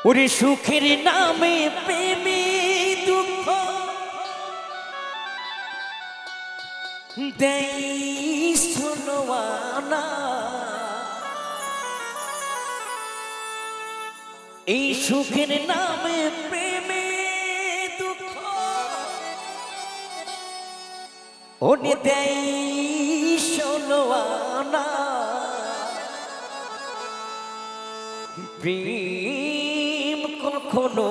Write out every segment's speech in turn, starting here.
ওরে সুখের নামে প্রেমে দুঃখ দেই শোনওয়ানা এই সুখের নামে প্রেমে দুঃখ ওরে দেই শোনওয়ানা প্রেম কখনো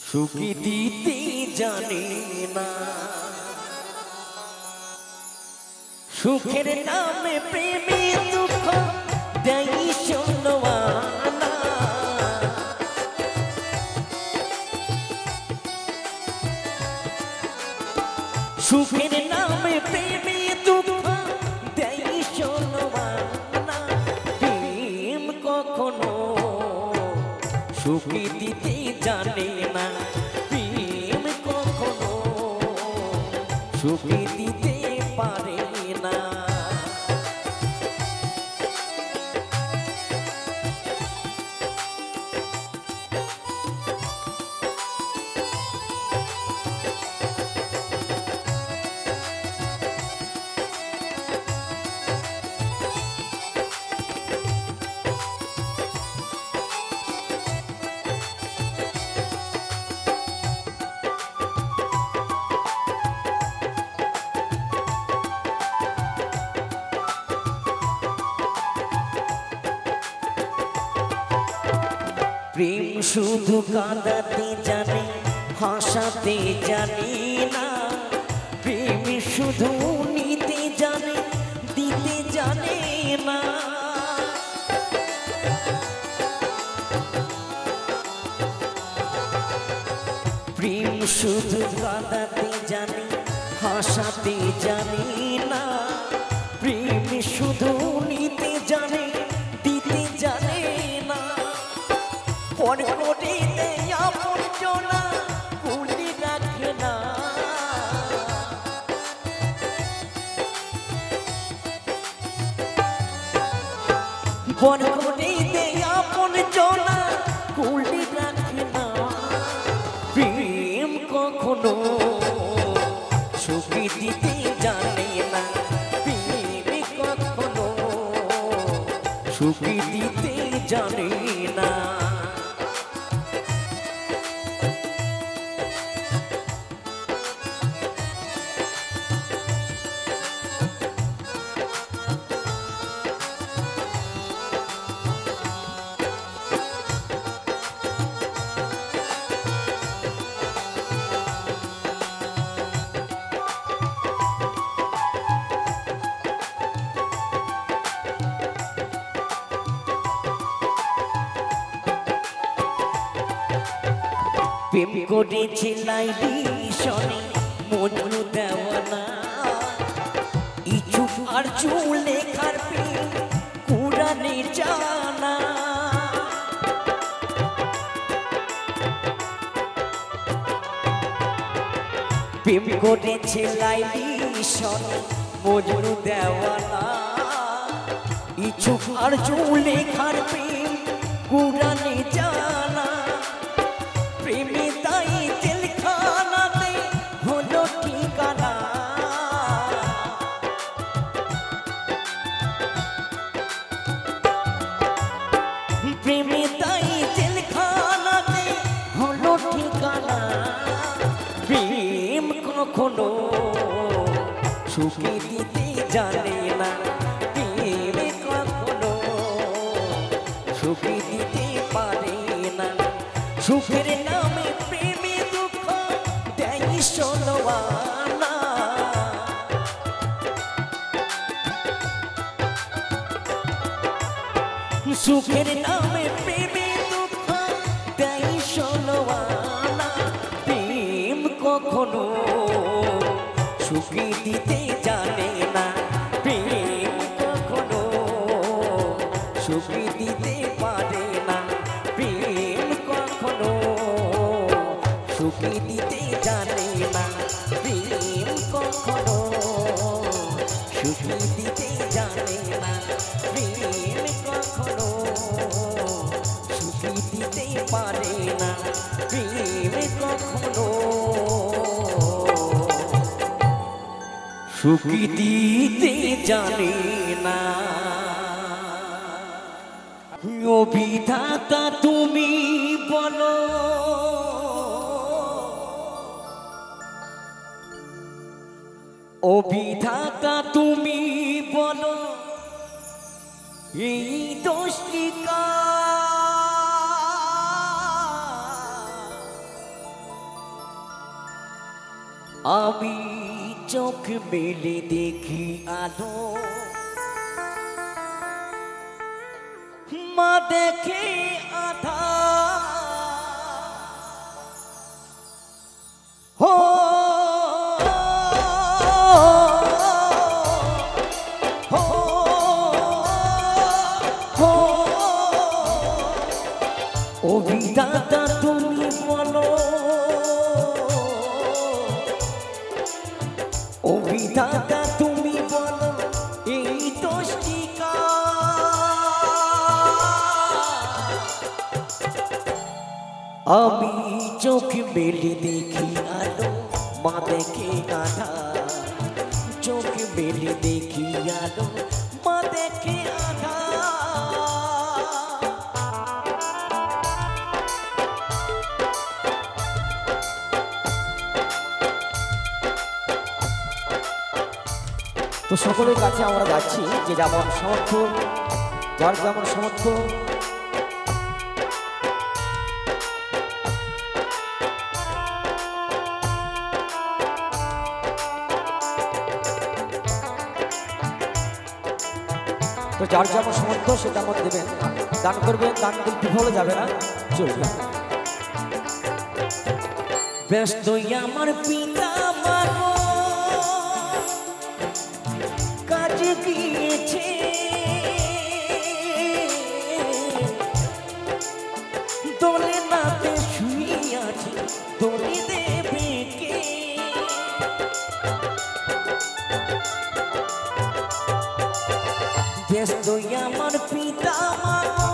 সুখী দিতে জানে না সুখের নামে প্রেমে দুঃখ দেই শোনওয়ানা সুখের নামে প্রেমে দুঃখ দেই শোনওয়ানা প্রেম কখনো সুখী দিতে জানে না প্রেম কখনো সুখী দিতে পারে না প্রেম শুধু কাঁদাতে জানে হাসাতে জানে না প্রেম শুধু নিতে জানে দিতে জানে না প্রেম শুধু কাঁদাতে জানে হাসাতে জানে না প্রেম শুধু নিতে জানে দিতে জানে না পর করে আপন জোনা কুলি রাখে না পর করে আপন জোনা কুলি রাখে না প্রেম কখনো সুখী দিতে জানে না প্রেম কখনো সুখী দিতে জানে না প্রেম করেছে লাইলি শনি মজনু দেওয়ানা ইচ্ছুক আর চুলে খার প্রেম কুরানে জানা প্রেম করেছে লাইলি শনি মজনু দেওয়ানা ইচ্ছুক আর চুলে খার প্রেম কুরানে জানা প্রেমে তাই জেলখানাতে হলো ঠিকানা প্রেমে তাই জেলখানাতে হলো ঠিকানা প্রেম কখনো সুখী দিতে জানে না প্রেম কখনো সুখী দিতে পারে না সুখের নামে প্রেমে দুঃখ দেই শোনওয়ানা সুখের নামে প্রেমে দুঃখ দেই শোনওয়ানা প্রেম কখনো সুখী দিতে জানে না প্রেম কখনো সুখী দিতে পারে না প্রেম কখনো সুখী দিতে জানে না প্রেম কখনো সুখী দিতে জানে না প্রেম কখনো সুখী দিতে পারে না, প্রেম কখনো সুখী দিতে জানে না। ও বিধাতা তুমি বলো, ও বিধাতা তুমি বলো, এই দোষটি কার? আমি চোখ মেলে দেখি আলো, মা দেখে আধার। হো ও বিধাতা তুমি বলো, ও বিধাতা তুমি বলো, এই দোষটি কার? আমি চোখ মেলে দেখি আলো, মা দেখে আধার। চোখ মেলে দেখি আলো, মা দেখে আধার। তো সকলের কাছে আমরা যাচ্ছি, যে যেমন সামর্থ্য, যার যেমন সামর্থ্য। তো যার যেমন সামর্থ্য সে তেমন দেবেন, দান করবেন, দান বিফলে যাবে না, চলবে। ব্যস্ত আমার পিতা মানো কাজে গিয়েছে, দোলে নাতে শুইয়াছে, দোলে দেবে কে? ব্যস্ত আমার পিতা মানো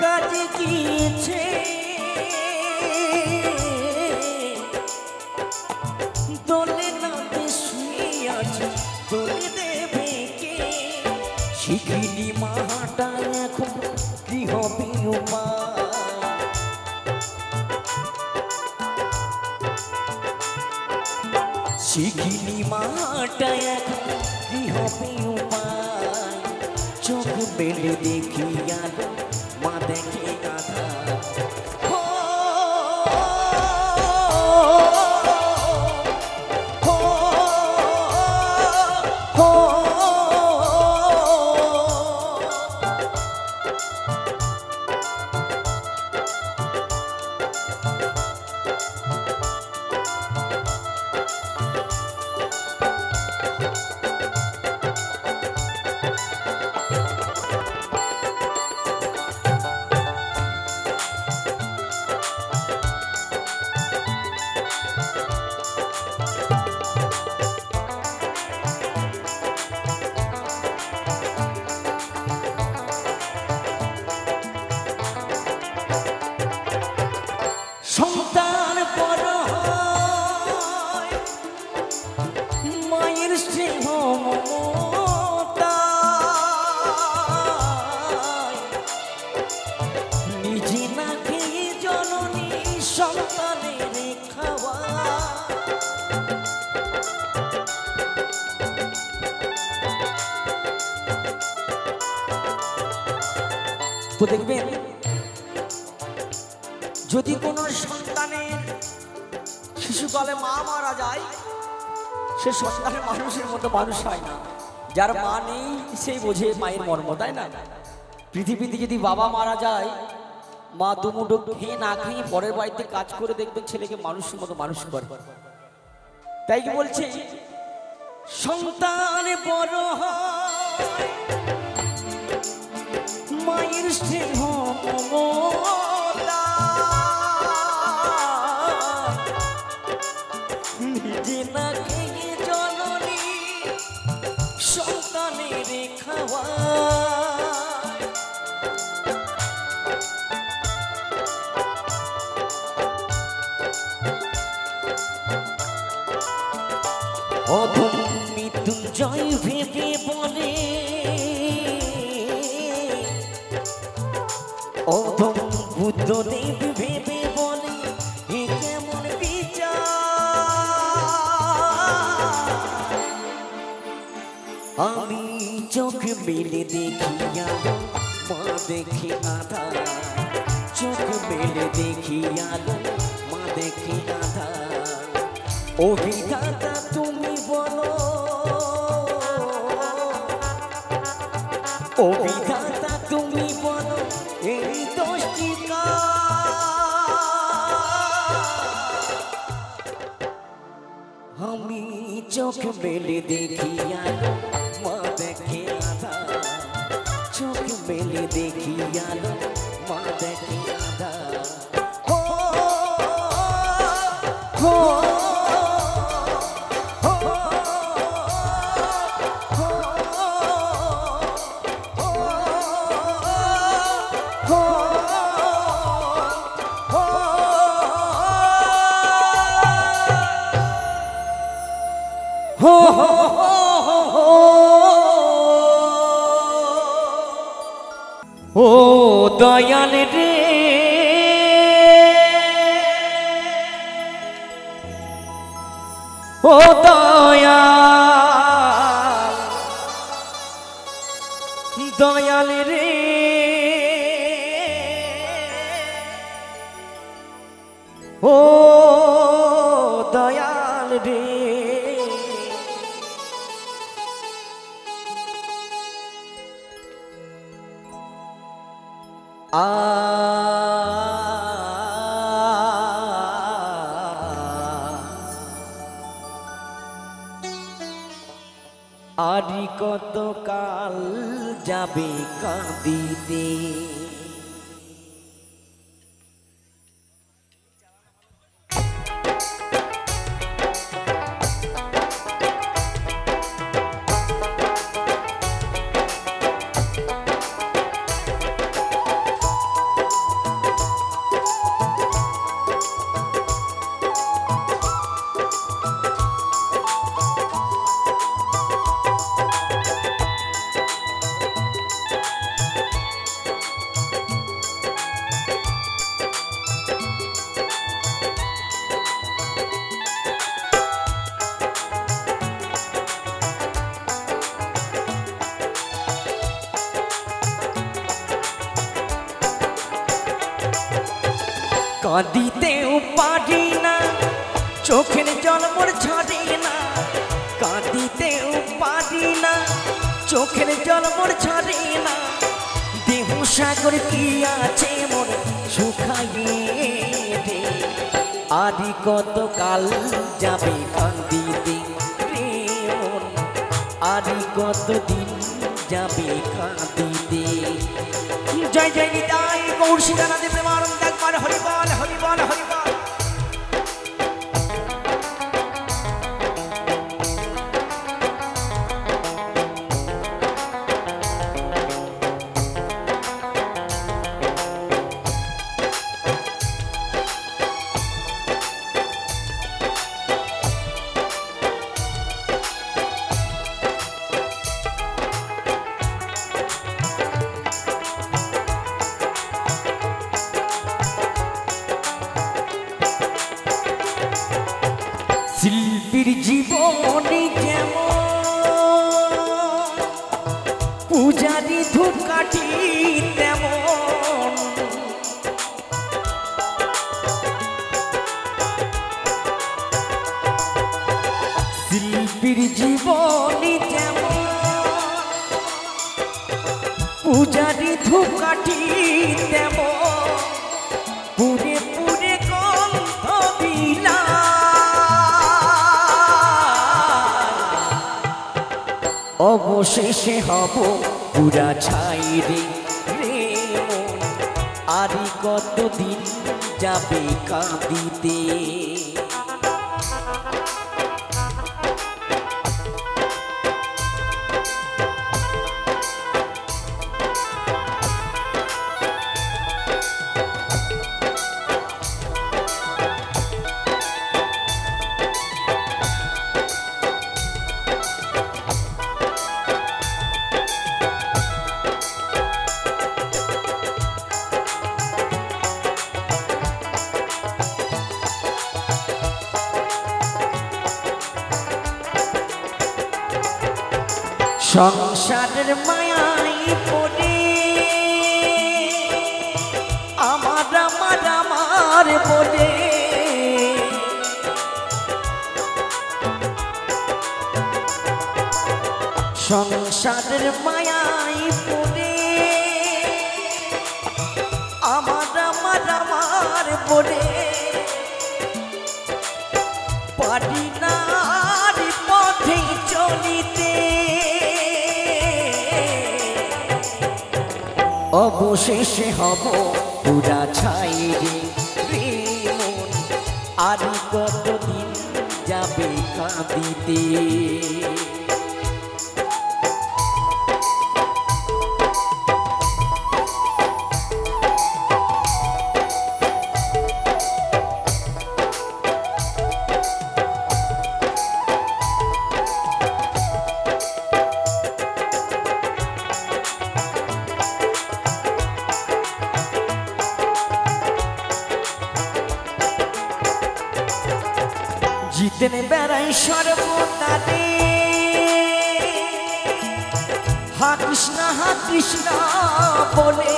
কাজে গিয়েছে, দোলে নাতে শুইয়াছে, দোলে দেবে কে? শিখিনি মাটা এখন কি হবে উপায়? শিখিনি মাটা এখন কি হবে উপায়? চোখ মেলে দেখি আলো, মা দেখে আধার। সন্তান বড় হয় মায়ের স্নেহ মমতায়, নিজে না খেয়ে জননী সন্তানের খাওয়া। তো দেখবেন, যদি কোনো সন্তানের শিশুকালে মা মারা যায়, সে সন্তানের মানুষের মতো মানুষ হয় না। যার মা নেই সেই বোঝে মায়ের মর্ম, তাই না? পৃথিবীতে যদি বাবা মারা যায়, মা দুমুঠো খেয়ে না খেয়ে পরের বাড়িতে কাজ করে দেখবেন ছেলেকে মানুষের মতো মানুষ করে। তাই কি বলছে, সন্তান বড় হয় মায়ের স্নেহ মমতা, নিজে না খেয়ে জননী সন্তানের খাওয়া অধম মৃত্যুঞ্জয় ভেবে বলে অধম বুদ্ধদেব ভেবে বলে এ কেমন বিচার আমি চোখ মেলে দেখি আলো মা দেখি আধা চোখ মেলে দেখি আলো মা দেখি আধা ও বিধাতা তুমি বলো ও বিধাতা তুমি বলো এই দোষটি আমি চোখ মেলে দেখি আলো মা দেখে আধা চোখ মেলে দেখি আলো মা দেখে আধা হো ও দয়াল রে ও দয়াল দয়াল রে ও দয়াল রে আরি কত কাল যাবে কাঁদিতে কাঁদিতেও পারি না চোখের জল মোর ছাড়ে না কাঁদিতেও পারি না চোখের জল মোর ছাড়ে না দেহ সাগর কি আছে মোর শুকাইয়ে দে আরি কত কাল যাবে কাঁদিতে রে মন আরি কত দিন যাবে কাঁদিতে জয় জয় নিতাই গৌর শিলানাথ প্রেমানন্দ একবার হরি বল হরি বল হরি বল শিল্পীর জীবনে যেমন পূজারি ধূপকাঠি তেমন শিল্পীর জীবনে যেমন পূজারি ধূপকাঠি তেমন পুরে পুরে গন্ধ বিলা অবশেষে হব পুরা ছাই রে রে মন আরি কতদিন যাবে কাঁদিতে সংসারের মায়াই পড়ে আমার বলে সংসারের মায়াই পড়ে আমার বলে পারি না পথে চলিতে অবশেষে হব পুরা ছাই রে মন আর কতদিন যাবে কাঁদিতে জিতেন বেড়াই সর্বদারে হা কৃষ্ণ বলে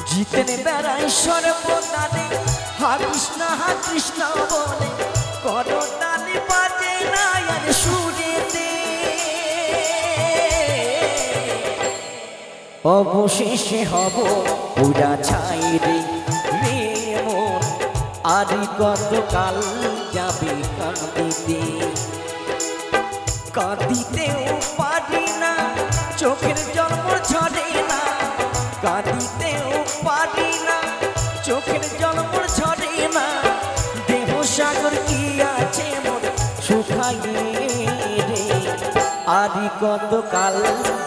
জিতেন বেড়াই সর্বদারে হা কৃষ্ণ বলে করতালি বাজে না আর সুরেতে অবশেষে হব পুরা ছাই রে মন আর কতকাল যাবে কাঁদিতেও পারি না চোখের জল ঝরে না কাঁদিতেও পারি না চোখের জল ঝরে না দেহ সাগর কি আছে মোর শুকাইয়ে রে আর কতকাল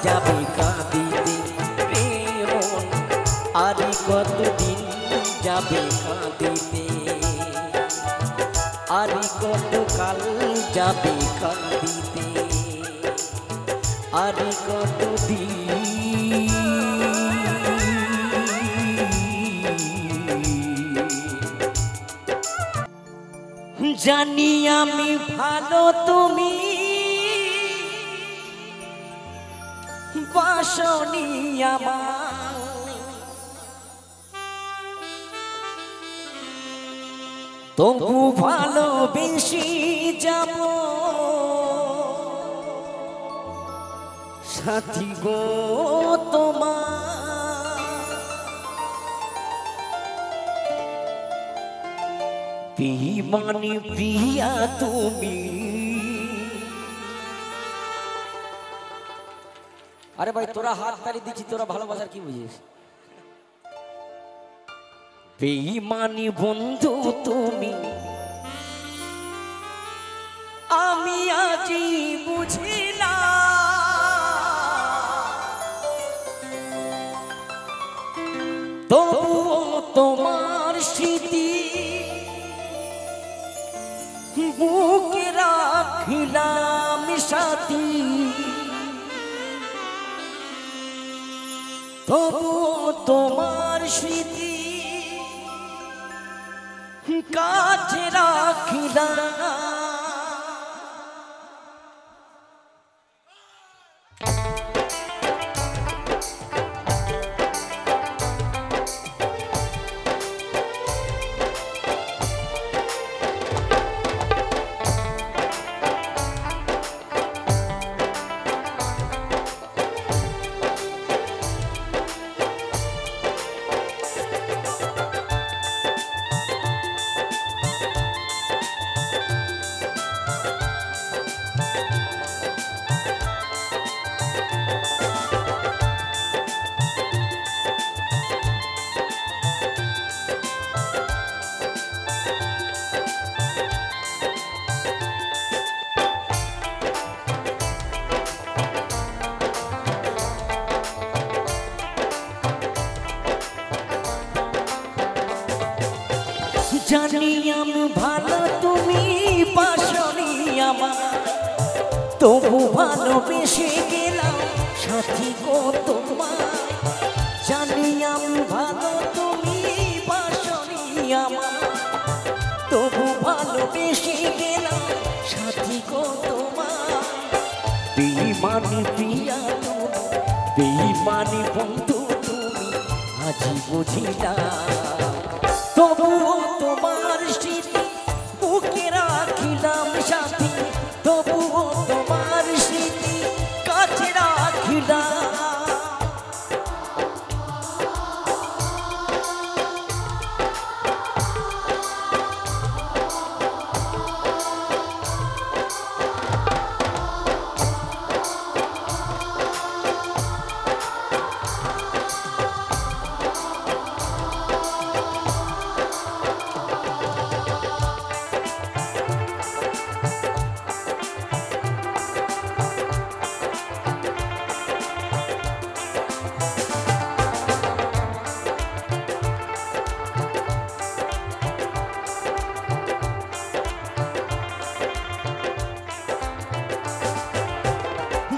যাবে কাঁদিতে আর কতদিন যাবে কাঁদিতে আর কতকাল যাবে কাঁদিতে আর কতদিন জানি আমি ভালো তুমি বাসনি আমার তবু ভালোবেসে যাব সাথী গো তোমার বেঈমানি প্রিয়া তুমি আরে ভাই তোরা হাত তালি দিচ্ছি তোরা ভালোবাসার কি বুঝিস বেঈমানি বন্ধু তুমি আমি আজি বুঝিলাম তবুও তোমার স্মৃতি বুকে রাখিলাম সাথী তবুও তোমার স্মৃতি কাছে রাখিলাম জানি আমি ভালো তুমি বাসনি আমার তবু ভালোবেসে গেলাম সাথী গো তোমার জানি আমি ভালো তুমি বাসনি আমার বেঈমানি প্রিয়া বেঈমানি বন্ধু তুমি আজি বুঝিলাম তবুও তোমার স্মৃতি বুকে রাখিলাম সাথী তবুও তোমার স্মৃতি কাছে রাখিলাম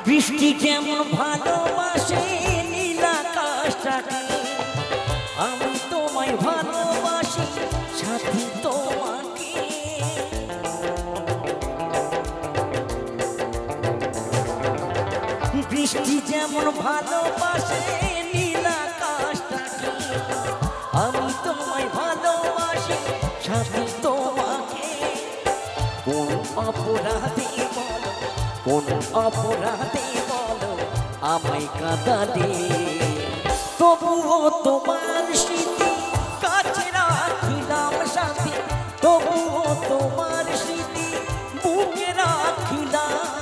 বৃষ্টি যেমন ভালোবাসে নীল আকাশটাকে আমি তোমায় ভালোবাসি সাথী তোমাকে বৃষ্টি যেমন ভালোবাসে নীল আকাশটাকে আমি তোমায় ভালোবাসি সাথী তোমাকে কোন অপরাধী বলো কোন অপরাধে বলো আমায় কাঁদালে তবুও তোমার স্মৃতি কাছে রাখিলাম সাথী তবুও তোমার স্মৃতি বুকে রাখিলাম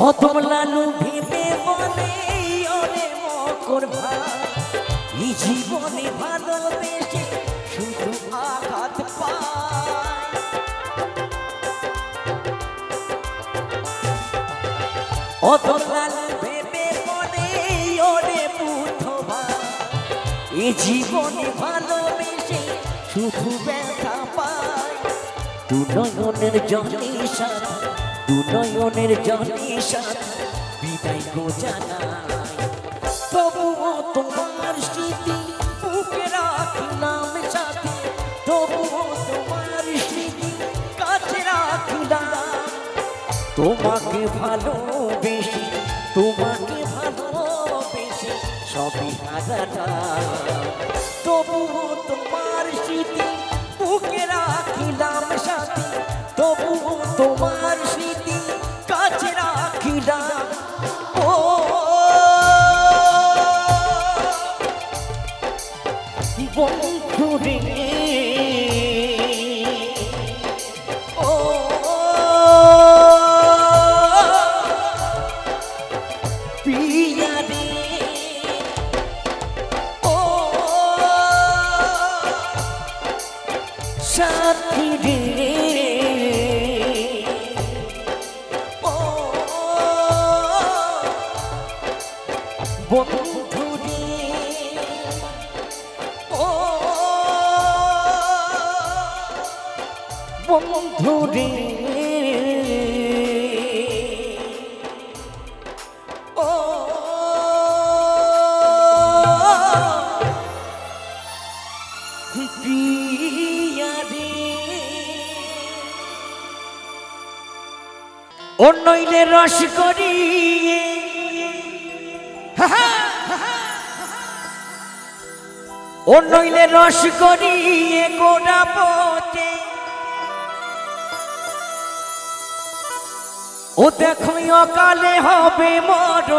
অতম লালু ভেবে বলে ওরে মকর ভাই এই জীবনে ভালোবেসে শুধু আঘাত পায় অতম লালু ভেবে বলে ওরে বুদ্ধ ভাই এই জীবনে ভালোবেসে শুধু ব্যথা পায় দু নয়নের জলে সাথী দু নয়নের জলে সাথী বিদায় গো জানাই তবুও তোমার স্মৃতি বুকে রাখিলাম সাথী তবুও তোমার স্মৃতি কাছে রাখিলাম তোমাকে ভালোবেসে সবই হারালাম তবুও তোমার স্মৃতি বুকে রাখিলাম সাথী তবুও তোমার স্মৃতি কাছে রাখিলাম ও বন্ধু রে ও প্রিয়া রে ও সাথী রে বন্ধু রে ও বন্ধু রে ও প্রিয়া রে ও নইলে রস করিয়ে ও নইলে রস করিয়ে গোড়া পথে ও দেখো অকালে হবে মরণ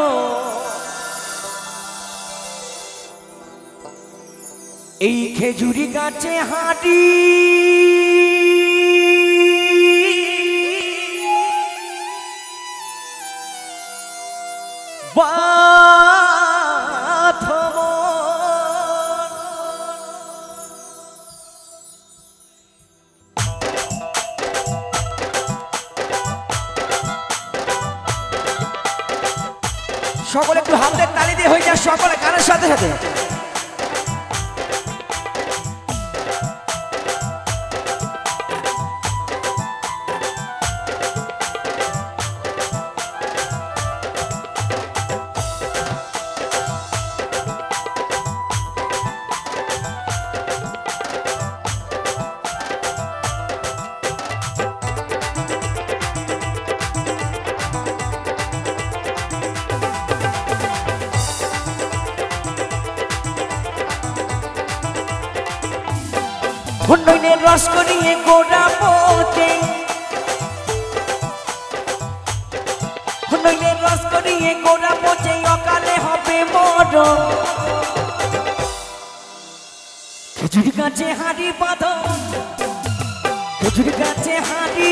এই খেজুরি গাছে হাঁটি সকলে গানের সাথে সাথে নইনের রস করিয়ে গোড়া পচে, নইনের রস করিয়ে গোড়া পচে অকালে হবে মরণ। খেজুর গাছে হাঁড়ি বাঁধো, খেজুর গাছে হাঁড়ি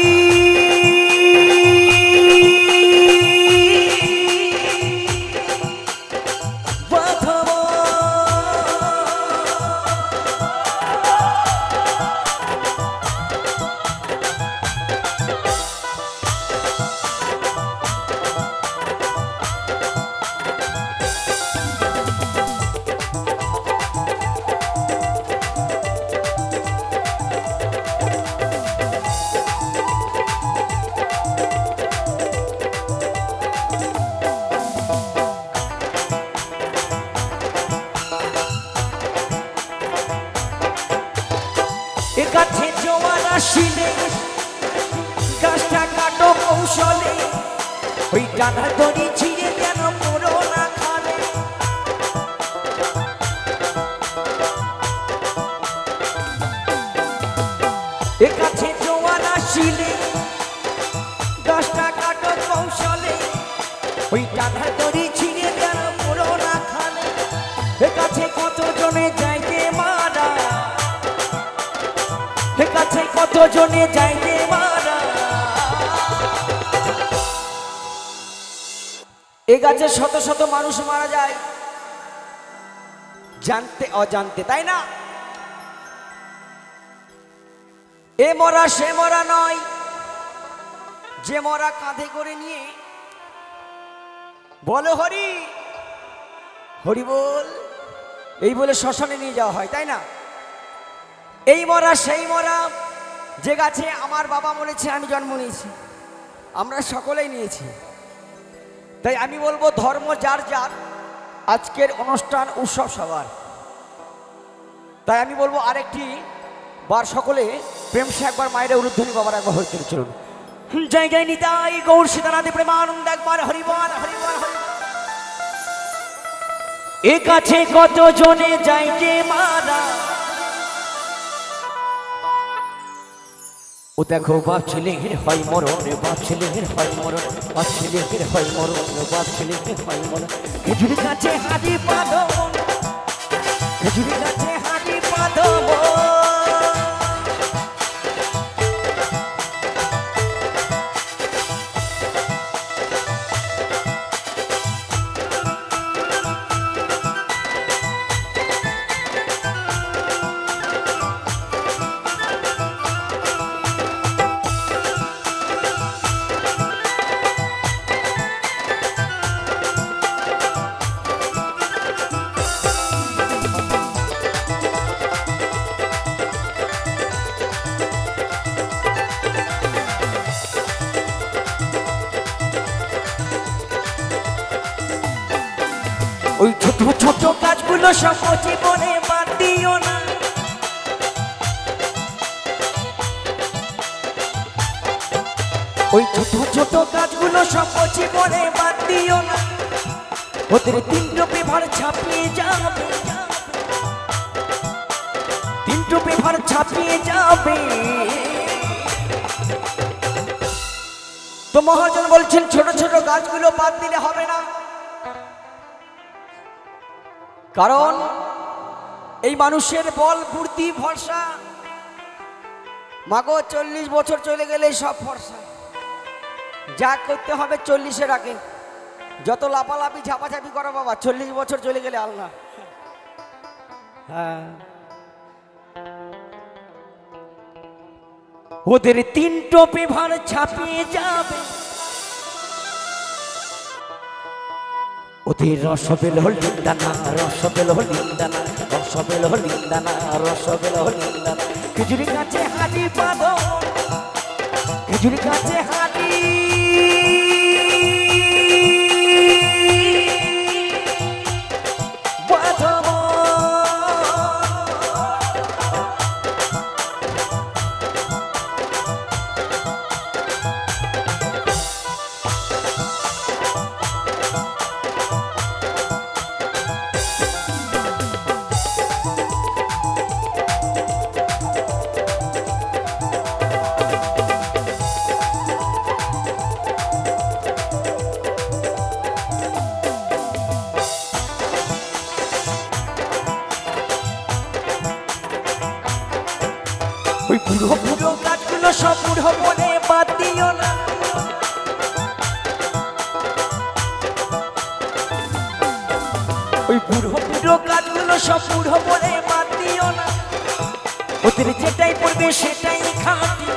গাছে জোয়ার আসিলে গাছটা কাটো কৌশলে, ওই ডানা দড়ি ছিঁড়ে যেন পড়ো না খালে। এ গাছে জোয়ার আসিলে গাছটা কাটো কৌশলে, ওই ডানা দড়ি ছিঁড়ে যেন পড়ো না খালে। এ গাছে কত জনে যাইতে মারা, এ কাছে কত জনে যাইতে মারা। এ গাছে শত শত মানুষ মারা যায় জানতে অজান্তে, তাই না? এ মরা সে মরা নয়, যে মরা কাঁধে করে নিয়ে বলো হরি হরি বল, এই বলে শ্মশানে নিয়ে যাওয়া হয়, তাই না? এই মরা সেই মরা যে গাছে আমার বাবা মরেছে, আমি জন্ম নিয়েছি, আমরা সকলেই নিয়েছি। তাই আমি বলবো ধর্ম যার যার, আজকের অনুষ্ঠান উৎসব সবার। তাই আমি বলবো আরেকটি বার সকলে প্রেম সে একবার মায়ের উলুধ্বনি বাবার একবার হরিতে চলুন। জায়গায় নিতাই গৌর সীতানাথে প্রেমানন্দ একবার হরিবল হরিবল হরিবল। এ কাছে কত জনে যাইতে মারা, ও দেখো বাপ ছেলের হয় মরণ, বাপ ছেলের হয় মরণ, বাপ ছেলের হয় মরণ, বাপ ছেলের হয় মরণ। খেজুর গাছে হাঁড়ি বাঁধো, খেজুর গাছে হাঁড়ি বাঁধো। ওই ছোট ছোট কাজগুলো সব জীবনে বাদ দিও না, ওই ছোট ছোট কাজগুলো সব জীবনে বাদ দিও না। ওদের তিনটো পেপার ছাপিয়ে যাবে, তিনটো পেপার ছাপিয়ে যাবে। তো মহাজন বলছেন ছোট ছোট কাজগুলো বাদ দিলে হবে না, কারণ এই মানুষের বল বুদ্ধি ভরসা। মাগো 40 বছর চলে গেলে সব ভরসা, যা করতে হবে 40-এর আগে। যত লাফালাফি ঝাপাঝাপি করো বাবা, 40 বছর চলে গেলে আল্লাহ। হ্যাঁ, ওদের তিনটো পেপার ছাপিয়ে যাবে। ওদের রসবেল হলিন্দানা রসবেল হলিন্দানা রসবেল হলিন্দানা রসবেল হলিন্দানা খেজুরি গাছে হাঁড়ি বাঁধো খেজুরি গাছে হাঁড়ি ওই বুড়ো বুড়ো গাছগুলো সব বুড়ো বনে বাদ দিও না ওই বুড়ো বুড়ো গাছগুলো সব বুড়ো বনে বাদ দিও না ওদের যেটাই পড়বে সেটাই খাঁটি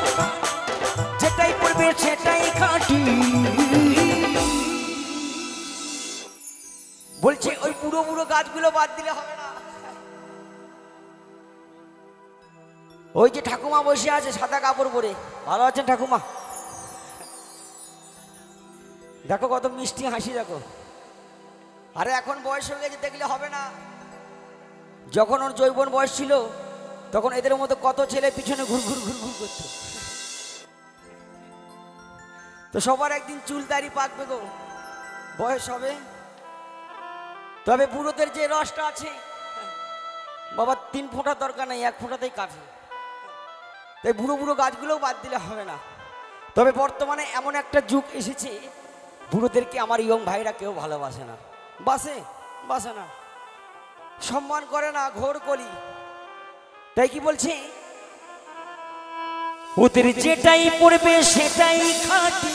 যেটাই পড়বে সেটাই খাঁটি বলছে ওই বুড়ো বুড়ো গাছগুলো বাদ দিলে হবে না ওই যে ঠাকুমা বসে আছে সাদা কাপড় পরে ভালো আছেন ঠাকুমা দেখো কত মিষ্টি হাসি দেখো আরে এখন বয়স হয়ে গেছে দেখলে হবে না যখন ওর যৌবন বয়স ছিল তখন এদের মতো কত ছেলে পিছনে ঘুর ঘুর ঘুর ঘুর করতো তো সবার একদিন চুল দাড়ি পাকবে গো বয়স হবে তবে বুড়োদের যে রসটা আছে বাবা 3 ফোঁটা দরকার নেই 1 ফোঁটাতেই কাফি তাই বুড়ো বুড়ো গাছগুলোও বাদ দিলে হবে না তবে বর্তমানে এমন একটা যুগ এসেছে বুড়োদেরকে আমার ইয়ং ভাইরা কেউ ভালোবাসে না বাসে না সম্মান করে না ঘোর কলি তাই কি বলছে ওদের যেটাই পড়বে সেটাই খাঁটি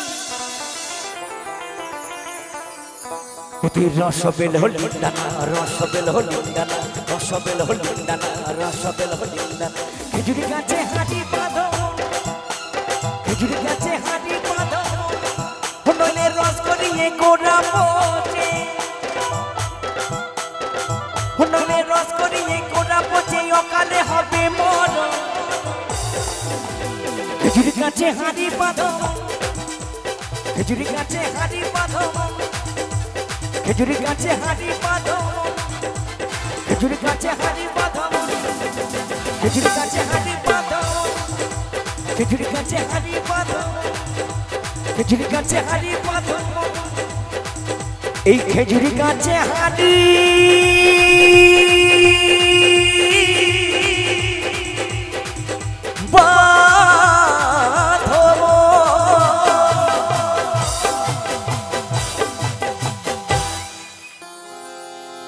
ওদের রসবেল হলিন্দানা রসবেল হলিন্দানা রসবেল হলিন্দানা রসবেল হলিন্দানা খেজুরি গাছে হাঁড়ি বাঁধো খেজুরি গাছে হাঁড়ি বাঁধো নইলে রস করিয়ে গোড়া পচে নইলে রস করিয়ে গোড়া পচে অকালে হবে মরণ খেজুরি গাছে হাঁড়ি বাঁধো খেজুরি গাছে হাঁড়ি বাঁধো খেজুরি গাছে হাঁড়ি বাঁধো খেজুরি গাছে হাঁড়ি বাঁধো খেজুরি গাছে হাঁড়ি বাঁধো খেজুরি গাছে হাঁড়ি বাঁধো খেজুরি গাছে হাঁড়ি বাঁধো এই খেজুরি গাছে হাঁড়ি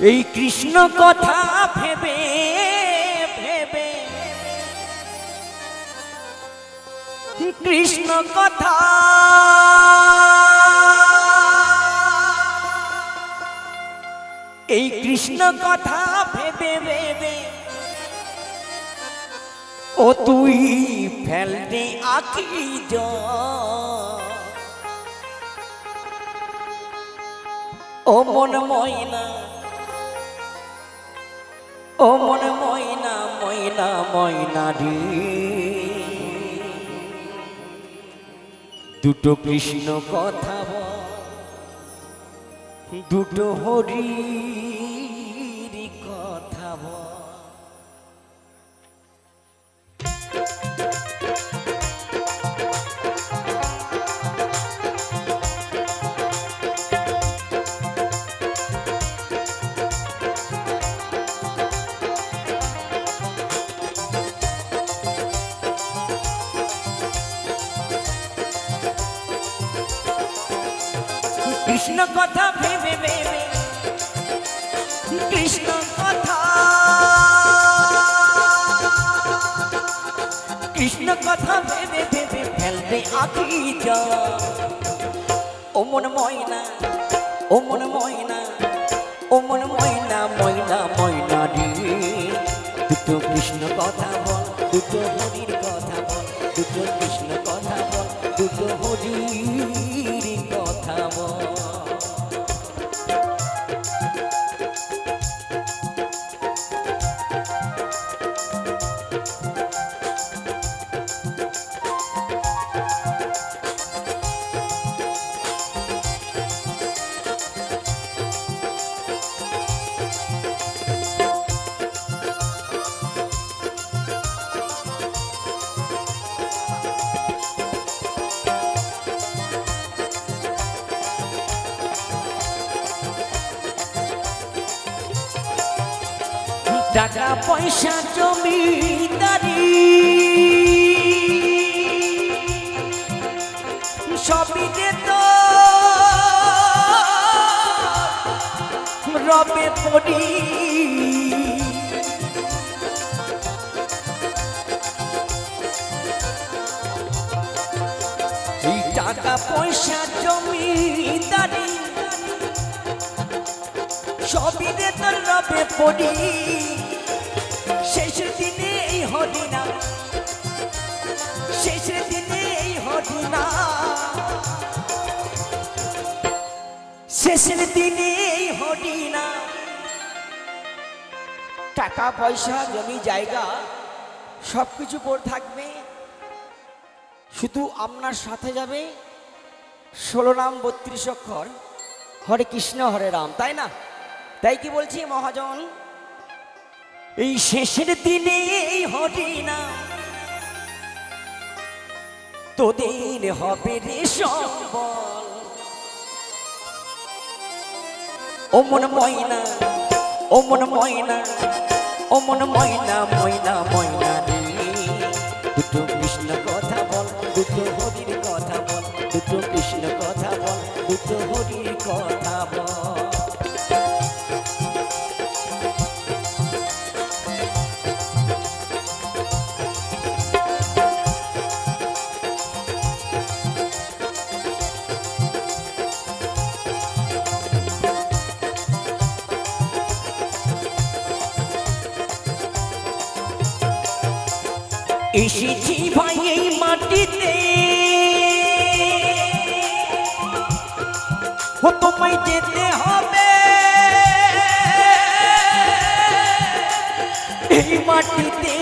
এই কৃষ্ণ কথা ভেবে ভেবে কৃষ্ণ কথা এই কৃষ্ণ কথা ভেবে ভেবে ও তুই ফেলতে আঁকি ও মন ময়না ও মন ময়না ময়না ময়না রে দুটো কৃষ্ণ কথা দুটো হরির কথা কৃষ্ণ কথা ভেবে ভেবে কৃষ্ণ কথা কৃষ্ণ কথা ভেবে ভেবে ফেলতে আঁকি যা ও মন ময়না ও মন ময়না ও মন ময়না ময়না ময়না রে দুটো কৃষ্ণ কথা বল দুটো হরির কথা বল দুটো কৃষ্ণ কথা বল দুটো হরির কথা বল টাকা পয়সা জমিদারি সবই যে তো রবে পড়ি এই টাকা পয়সা জমিদারি সবই যে তো রবে পড়ি শেষের দিনে এই হরিনা শেষের দিনে এই হরিনা শেষের দিনে এই হরিনা টাকা পয়সা জমি জায়গা সবকিছু পড়ে থাকবে শুধু আপনার সাথে যাবে 16 নাম 32 অক্ষর হরে কৃষ্ণ হরে রাম তাই না তাই কি বলছি মহাজন এই শেষের দিনে এই হরিনা তোদের হবে রে সম্বল ও মন ময়না ও মন ময়না ও মন ময়না ময়না ময়না রে দুটো কৃষ্ণ কথা বল দুটো হরির কথা বল দুটো কৃষ্ণ কথা বল দুটো হরির কথা বল এসেছি ভাই এই মাটিতে ও তোমায় যেতে হবে এই মাটিতে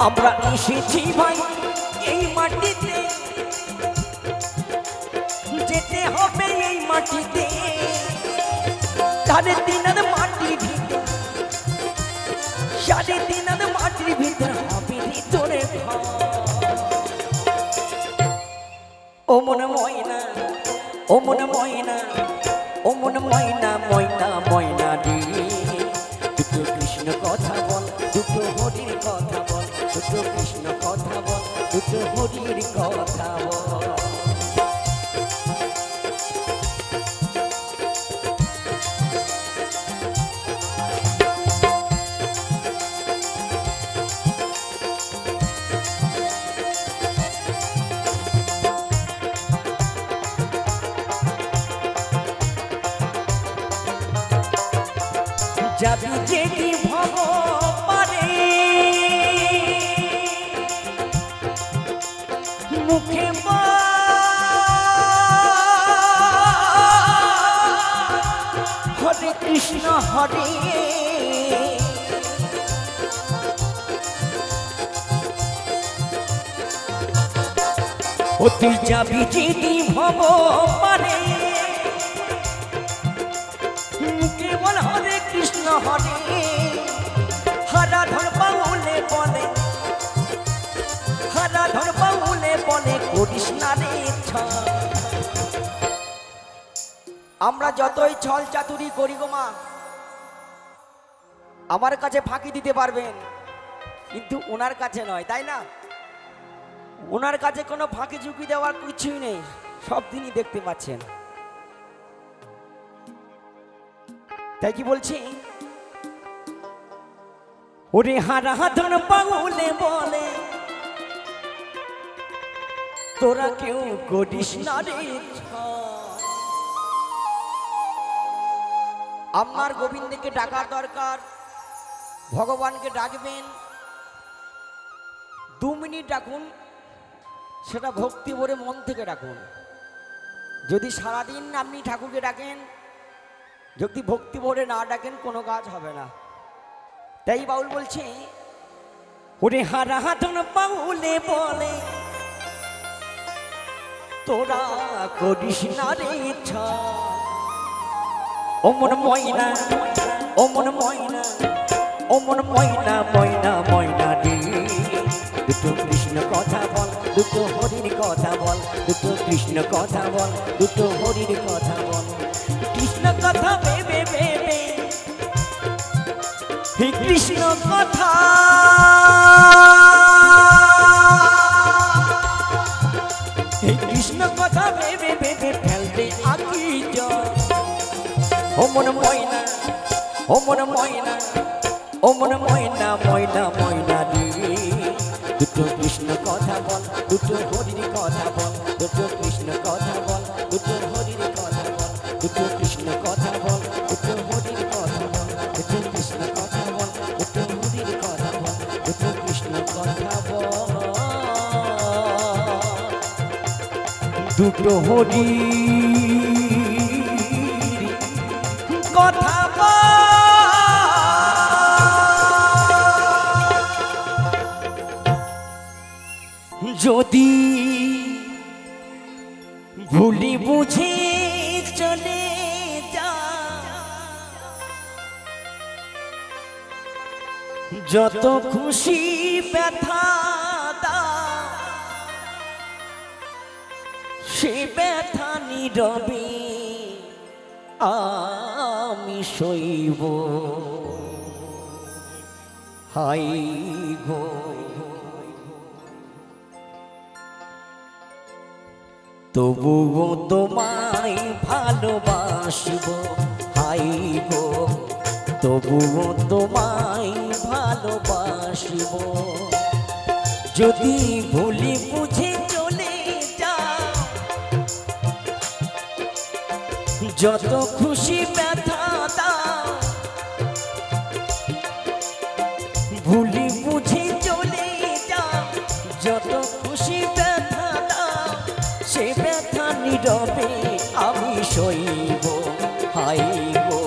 আমরা এসেছি ভাই এই মাটিতে যেতে হবে এই মাটিতে সাড়ে তিন মাটির ভিতর সাড়ে তিন মাটির ভিতর হবে ভিতরে ও মনে ময়না ও মনে ময়না ও মনে ময়না ময়না ময়না রে দুটো কৃষ্ণ কথা বল দুটো হরির কথা বল দুটো কৃষ্ণ কথা বল দুটো হরির কথা বল যাবি যেদি ভব পারে মুখে হরে কৃষ্ণ হরে ও তুই যাবি যেদি ভব পারে মুখে বল হরে কৃষ্ণ হরে হরাধন বাউলে বলে হরাধন বাউলে বলে করিস না রে ছল আমরা যতই ছল চাতুরি করি গো মা আমার কাছে ফাঁকি দিতে পারবেন কিন্তু ওনার কাছে নয় তাই না ওনার কাছে কোনো ফাঁকি ঝুঁকি দেওয়ার কিছুই নেই সব দিনই দেখতে পাচ্ছেন তাই কি বলছি ওরে হারাধন বাউলে বলে তোরা কেউ করিস না রে আমার গোবিন্দকে ডাকার দরকার ভগবানকে ডাকবেন 2 মিনিট ডাকুন সেটা ভক্তি ভরে মন থেকে ডাকুন যদি সারাদিন আপনি ঠাকুরকে ডাকেন যদি ভক্তি ভরে না ডাকেন কোনো কাজ হবে না তাই বাউল বলছে ওরে হারাধন বাউলে বলে তোরা করিস না রে ও মন ময়না ও মন ময়না ও মন ময়না ময়না ময়না রে দুটো কৃষ্ণ কথা বল দুটো হরির কথা বল, দুটো কৃষ্ণ কথা বল, দুটো হরির কথা বল। কৃষ্ণ কথা ভেবে ভেবে হে কৃষ্ণ কথা, হে কৃষ্ণ কথা ভেবে ভেবে ফেলতে আকি জল। ও মন ময়না, ও মন ময়না, ও মন ময়না ময়না ময়না রে। দুটো কৃষ্ণ কথা বল, দুটো হরির কথা বল, দুটো কৃষ্ণ কথা বল, দুটো হরির কথা বল, দুটো কৃষ্ণ কথা বল, দুটো হরির কথা বল, দুটো কৃষ্ণ কথা বল, দুটো হরির কথা বল, দুটো কৃষ্ণ কথা বল, দুটো হরির কথা বল। যদি ভুলি বুঝে চলে যা, যত খুশি ব্যথা দা, সে ব্যথা নীরবে আমি সইব। হাই গো তবুও তোমায় ভালোবাসব, হাই গো তবুও তোমায় ভালোবাসব। যদি ভুলি বুঝে চলে যাও, যত খুশি ব্যথা দাও, ভুলি বুঝে চলে যাও, যত খুশি ব্যথা দাও, সে ব্যথা নীরবে আমি সইব। হাই গো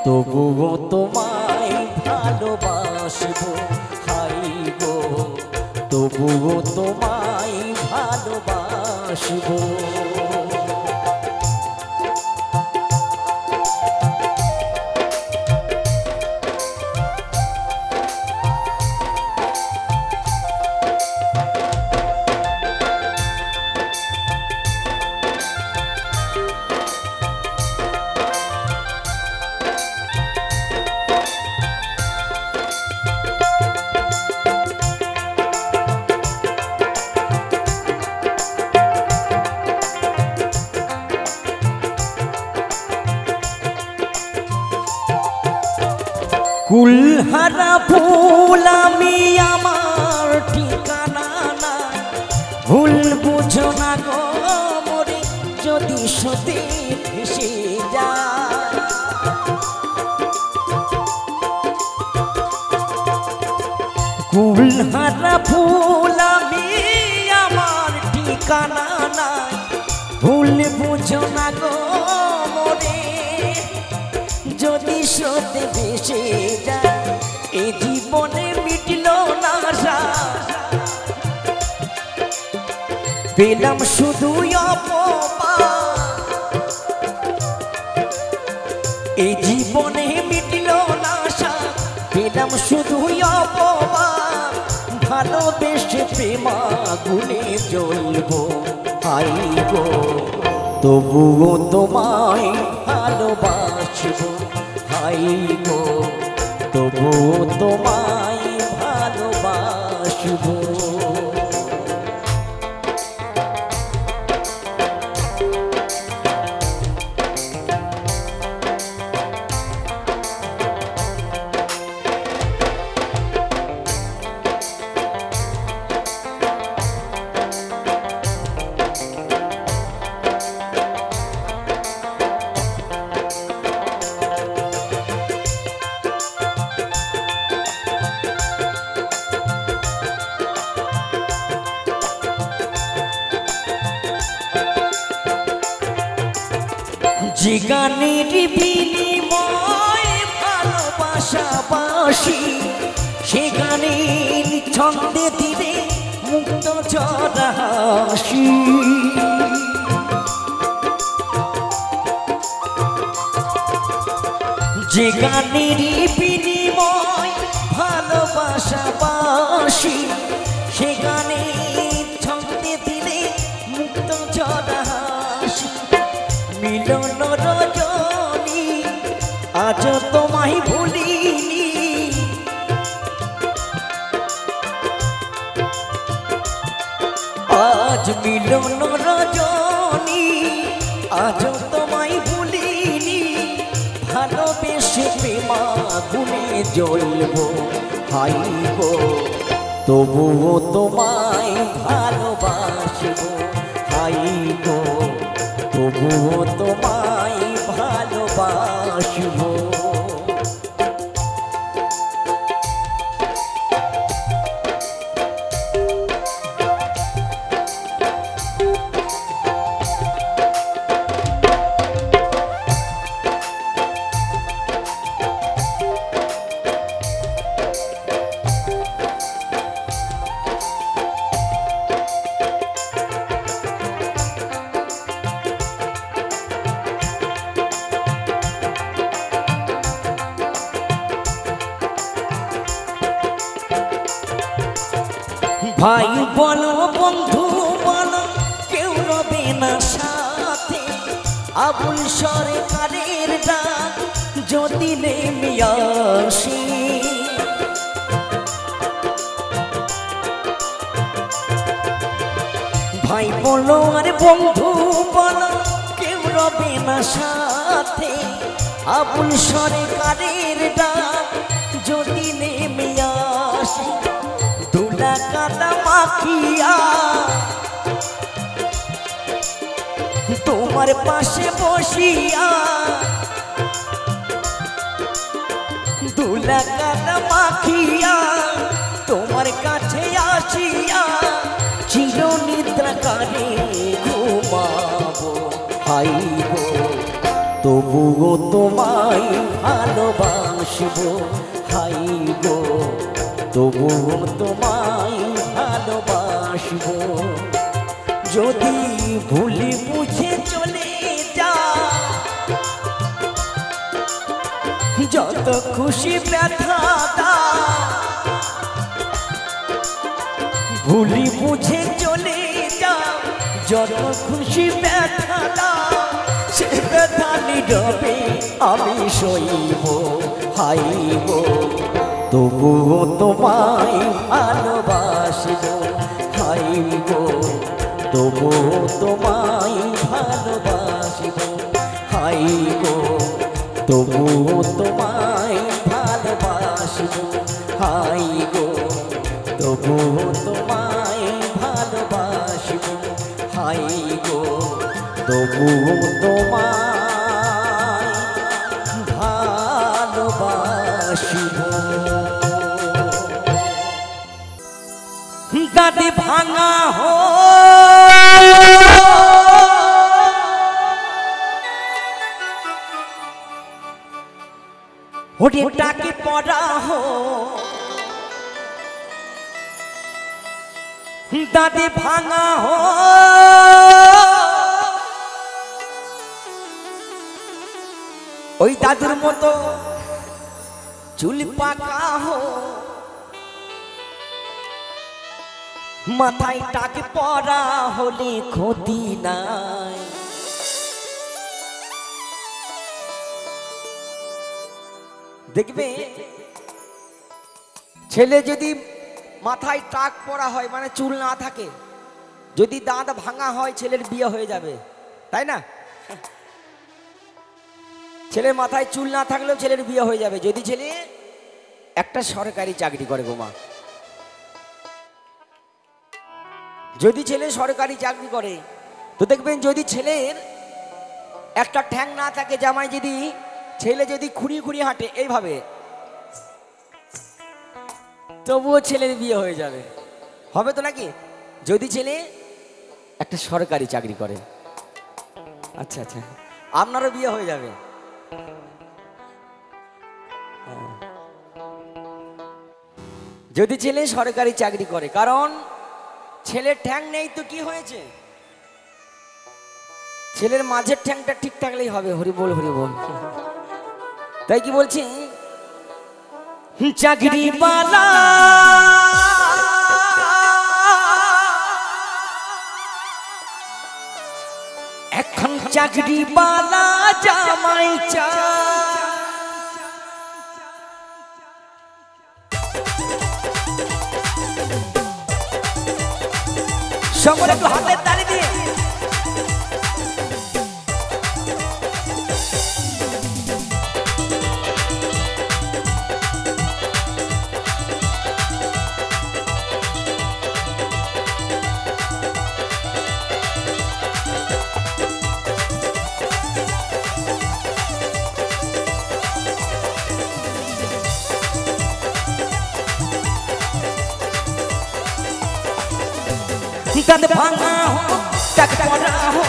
তবুও তোমায় ভালোবাসব, হাই গো তবুও তোমায় ভালোবাসব। কুলহারা ফুল আমি আমার ঠিকানা না, ভুল বুঝো না গো মরে যদি সতে ভেসে যায়। কুলহারা ফুল আমি আমার ঠিকানা না, ভুল বুঝো না গো মরে যদি সতে ভেসে যায়। এ জীবনে মিটল না আশা, পেলাম শুধু অপমান। এ জীবনে মিটল না আশা, পেলাম শুধু অপমান। ভালোবেসে প্রেমা গুনে জ্বলব, হাই গো তবুও তোমায় ভালোবাসব, হাই গো তবুও তোমায় ভালোবাসব। যে গানের বিনিময় ভালোবাসাবাসি, সে গানের ছন্দে তীরে মুক্ত ঝরা হাসি। যে গানের বিনিময় ভালোবাসাবাসি, সে গানের ছন্দে মিলন রজনী আজ তোমায় ভুলিনি আজ মিলন রজনী আজ তোমায় ভুলিনি ভালোবেসে প্রেমা গুনে জ্বলবো হাই গো তবুও তোমায় ভালোবাসবো হাই গো তবুও তোমায় ভালোবাসবো ভাই বলো বন্ধু বলো কেউ রবে না সাথে আবুল সরকারের ডাক যদি নেমে আসে ভাই বলো আর বন্ধু বলো কেউ রবে না সাথে আবুল সরকারের ডাক যদি নেমে আসে ধুলা কাদা মাখিয়া তোমার পাশে বসিয়া ধুলা কাদা মাখিয়া তোমার কাছে আসিয়া চির নিদ্রা কানে ঘুমাবো হাই গো তবুও তোমায় ভালোবাসবো হাই গো তবুও তোমায় ভালোবাসবো যদি ভুলে বুঝে চলে যা যত খুশি ব্যথা দা ভুলি বুঝে চলে যা যত খুশি ব্যথা দা সে ব্যথা নীরবে আমি সইব হাই গো তবুও তোমায় ভালোবাসবো হাই গো তবুও তোমায় ভালোবাসবো হাই গো তবুও তোমায় ভালোবাসবো হাই গো তবুও তোমায় ভালোবাসবো হাই গো তবুও তোমায় ভালোবাসবো দাদি ভাঙা হো ওরে টাকে পড়া হো দাদি ভাঙা হো ওই দাদুর মতো চুল পাকা হো মাথায় টাকে পড়া হলে ক্ষতি নাই দেখবে ছেলে যদি মাথায় টাক পড়া হয় মানে চুল না থাকে যদি দাঁত ভাঙা হয় ছেলের বিয়ে হয়ে যাবে তাই না ছেলের মাথায় চুল না থাকলেও ছেলের বিয়ে হয়ে যাবে যদি ছেলে একটা সরকারি চাকরি করে গোমা যদি ছেলে সরকারি চাকরি করে তো দেখবেন যদি ছেলের একটা ঠ্যাং না থাকে জামাই যদি ছেলে যদি খুঁড়িয়ে খুঁড়িয়ে হাঁটে এইভাবে তবুও ছেলের বিয়ে হয়ে যাবে হবে তো নাকি যদি ছেলে একটা সরকারি চাকরি করে আচ্ছা আচ্ছা আপনারও বিয়ে হয়ে যাবে যদি ছেলে সরকারি চাকরি করে কারণ ছেলের ঠ্যাং নেই তো কি হয়েছে ছেলের মাঝের ঠ্যাংটা ঠিক থাকলেই হবে হরি বল তাই কি বলছি চাকরি বালা এখন চাকরি বালা জামাই চাই। সকলে একটু হাতের তালি দিয়ে दाद भांगा हो टक पड़ा हो,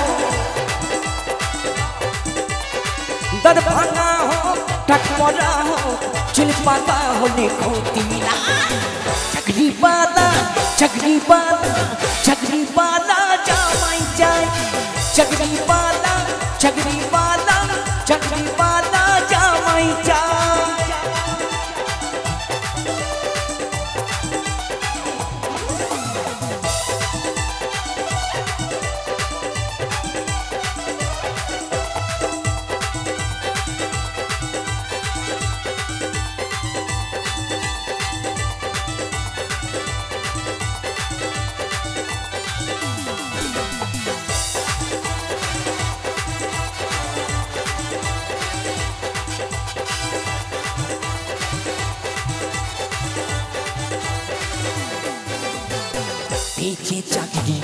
दाद भांगा हो टक पड़ा हो, चिल पाता हो देखो तीना। चकरी बाला चकरी बाला चकरी बाला जामाई जाए, चकरी बाला चकरी बाला चकरी बाला जामाई जाए। পেয়েছে চাকরি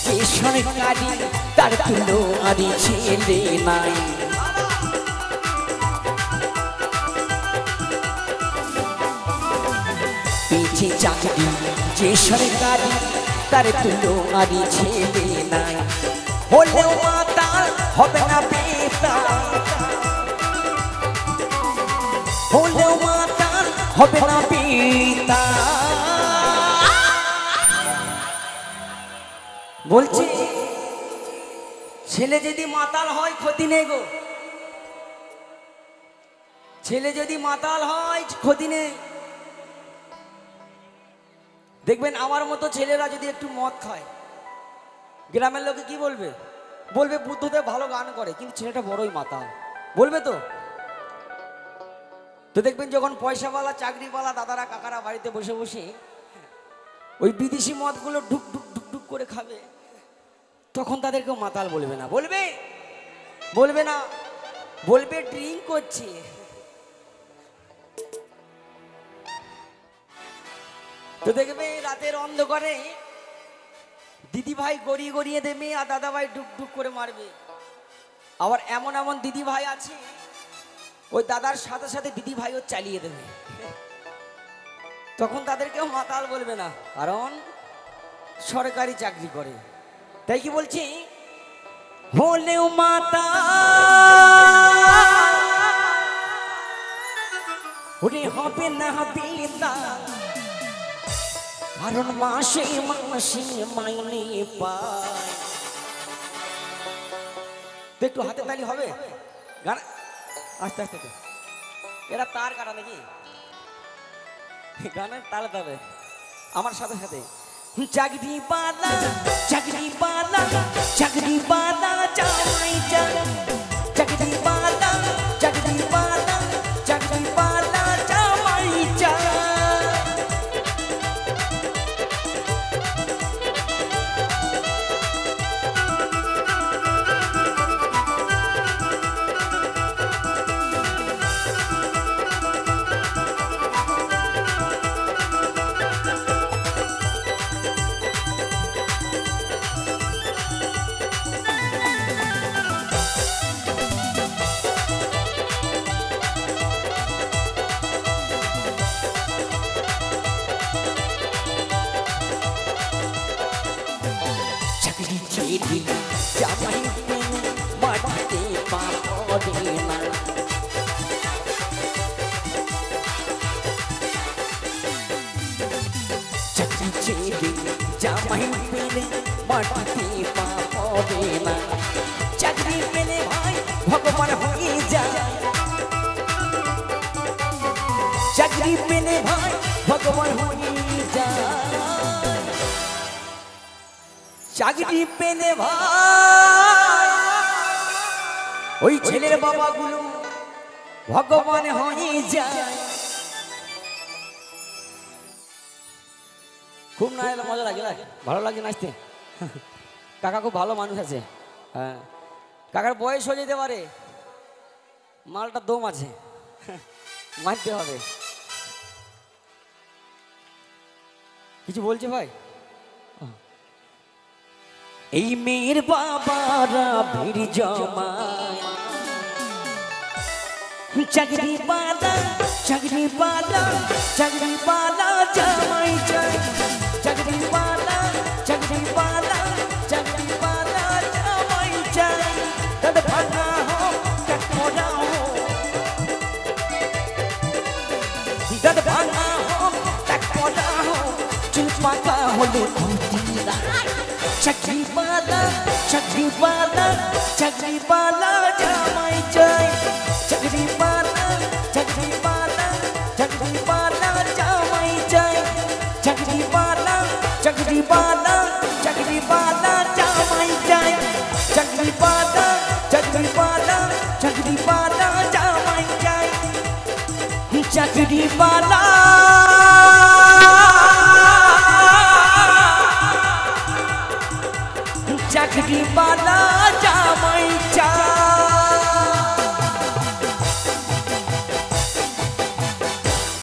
যে সরকারি, তার তুলো আরে ছেলে নাই। পেয়েছে চাকরি যে সরকারি, তার তুলো আরে ছেলে নাই। হলেও মাতাল হবে না বেতাল, হলেও মাতাল হবে না বেতাল। বলছি ছেলে যদি মাতাল হয় ক্ষতি নেই গো, ছেলে যদি মাতাল হয় ক্ষতি নেই। দেখবেন আমার মতো ছেলেরা যদি একটু মদ খায়, গ্রামের লোকে কি বলবে? বলবে বুদ্ধদেব ভালো গান করে, কিন্তু ছেলেটা বড়ই মাতাল, বলবে তো। তো দেখবেন যখন পয়সাওয়ালা চাকরিওয়ালা দাদারা কাকারা বাড়িতে বসে বসে ওই বিদেশি মদগুলো ঢুক ঢুক ঢুক ঢুক করে খাবে, তখন তাদেরকে মাতাল বলবে না। বলবে বলবে না, বলবে ড্রিঙ্ক করছে। তো দেখবে রাতের অন্ধকারে দিদি ভাই গড়িয়ে গড়িয়ে দেবে আর দাদা ভাই ডুক ডুক করে মারবে। আবার এমন এমন দিদি ভাই আছে ওই দাদার সাথে সাথে দিদি ভাইও চালিয়ে দেবে, তখন তাদেরকেও মাতাল বলবে না, কারণ সরকারি চাকরি করে। তাই কি বলছি, হলেও মাতাল ওরে হবে না বেতাল, কারণ মাসে মাসে মাইনে পায়। তো একটু হাতে তালি হবে গান, আস্তে আস্তে। এরা তার কাটা নাকি গানের তালে তালে আমার সাথে সাথে। চাকরি বালা চাকরি বালা চাকরি বালা জামাই যাই, চাকরি বালা চাকরি বালা চাকরি বালা জামাই যাই। জামাই মাটিতে পা পড়ে না, চাকরি ছেড়ে জামাই পেলে মাটিতে পা পড়ে না। চাকরি পেলে ভাই ভগবান হয়ে যায়, চাকরি পেলে ভাই ভগবান হয়ে যায়। চাকরি পেলে ভাই ওই ছেলের বাবাগুলো ভগবান হয়ে যায়। খুব না এলে মজা লাগে, ভালো লাগে নাচতে। কাকা খুব ভালো মানুষ আছে। হ্যাঁ, কাকার বয়স হয়ে যেতে পারে, মালটা দম আছে, মানতে হবে। কিছু বলছে ভাই? এই মেয়ের বাবারা ভিড় জমায়, চাকরি পালা চাকরি পালা চাকরি পালা জামাই চাই, চাকরি পালা চাকরি পালা চাকরি পালা জামাই চাই। দাদ ভাঙা হো কাট মোড়া হো, দাদ ভাঙা হো কাট মোড়া হো, চুল পাকা হলে খুঁটিরা। চাকরি পালা চাকরি পালা চাকরি পালা জামাই চাই, চাকরি পালা চাকরি পালা চাকরি পালা জামাই চাই, চাকরি পালা চাকরি পালা চাকরি পালা জামাই চাই, চাকরি পালা চাকরি পালা চাকরি পালা জামাই চাই, চাকরি পালা।